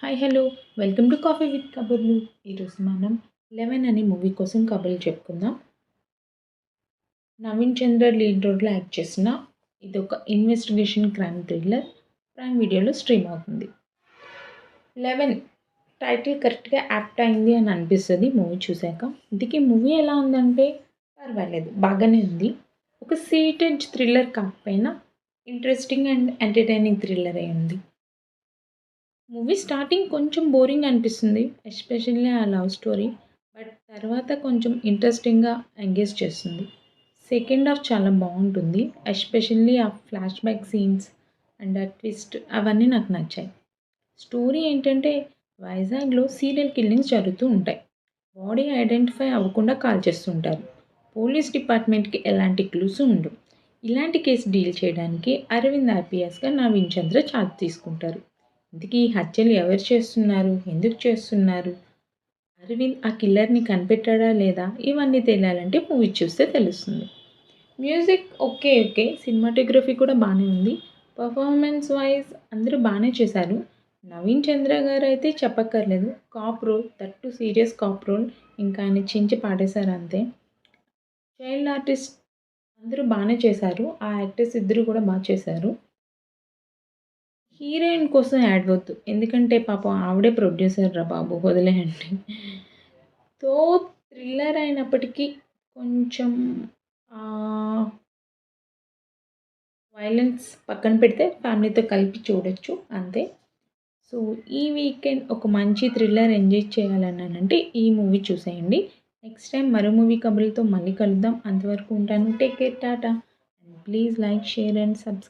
Hi hello welcome to coffee with కబుర్లు. ఈరోజు మనం 'లెవెన్' అనే మూవీ కోసం కబుర్లు చెప్పుకుందాం. నవీన్ చంద్ర లీడ్ రోల్‌లో యాక్ట్ చేసిన ఇదొక ఇన్వెస్టిగేషన్ క్రైమ్ థ్రిల్లర్. ప్రైమ్ వీడియోలో స్ట్రీమ్ అవుతుంది. 'లెవెన్' టైటిల్ కరెక్ట్‌గా యాప్ట్ అయింది అని అనిపిస్తది మూవీ చూసాక. ఇంతకీ మూవీ ఎలా ఉందంటే పర్వాలేదు బాగానే ఉంది. ఒక సీటెడ్ థ్రిల్లర్ కాకపోయినా ఇంట్రెస్టింగ్ అండ్ ఎంటర్‌టైనింగ్ థ్రిల్లర్ అయి ఉంది. మూవీ స్టార్టింగ్ కొంచెం బోరింగ్ అనిపిస్తుంది. ఎస్పెషల్లీ ఆ లవ్ స్టోరీ. బట్ తర్వాత కొంచెం ఇంట్రెస్టింగ్‌గా ఎంగేజ్ చేస్తుంది. సెకండ్ హాఫ్ చాలా బావుంటుంది. ఎస్పెషల్లీ ఆ ఫ్లాష్ బ్యాక్ సీన్స్ అండ్ ఆ ట్విస్ట్ అవన్నీ నాకు నచ్చాయి. స్టోరీ ఏంటంటే వైజాగ్‌లో సీరియల్ కిల్లింగ్స్ జరుగుతూ ఉంటాయి. బాడీ ఐడెంటిఫై అవ్వకుండా కాల్చేస్తుంటారు. పోలీస్ డిపార్ట్మెంట్‌కి ఎలాంటి క్లూస్ ఉండవు. ఇలాంటి కేసు డీల్ చేయడానికి అరవింద్ ఐపీఎస్‌గా నవీన్ చంద్ర ఛార్జ్ తీసుకుంటారు. ఇంతకీ ఈ హత్యలు ఎవరు చేస్తున్నారు? ఎందుకు చేస్తున్నారు? అరవింద్ ఆ కిల్లర్‌ని కనిపెట్టాడా లేదా? ఇవన్నీ తెలియాలంటే మూవీ చూస్తే తెలుస్తుంది. Music okay. ఓకే. సినిమాటోగ్రఫీ కూడా బానే ఉంది. పర్ఫార్మెన్స్ వైస్ అందరూ బానే చేశారు. నవీన్ చంద్ర గారైతే చెప్పక్కర్లేదు. Cop role that too serious cop role. ఇంకా ఆయన చించి పాడేశారు అంతే. చైల్డ్ ఆర్టిస్ట్ అందరూ బానే చేశారు. ఆ యాక్టర్స్ ఇద్దరు కూడా చేశారు. హీరోయిన్ కోసం యాడ్ వద్దు. ఎందుకంటే పాపం ఆవిడే ప్రొడ్యూసర్ రా బాబు! వదిలేయండి. సో, థ్రిల్లర్ అయినప్పటికీ కొంచెం ఆహ్, వయలెన్స్ పక్కన పెడితే ఫ్యామిలీతో కలిపి చూడొచ్చు అంతే. సో, ఈ వీకెండ్ ఒక మంచి థ్రిల్లర్ ఎంజాయ్ చేయాలనంటే ఈ మూవీ చూసేయండి. నెక్స్ట్ టైమ్ మరో మూవీ కబుర్లతో మళ్ళీ కలుద్దాం. అంతవరకు ఉంటాను. Take care. Tata. And please like, share and subscribe.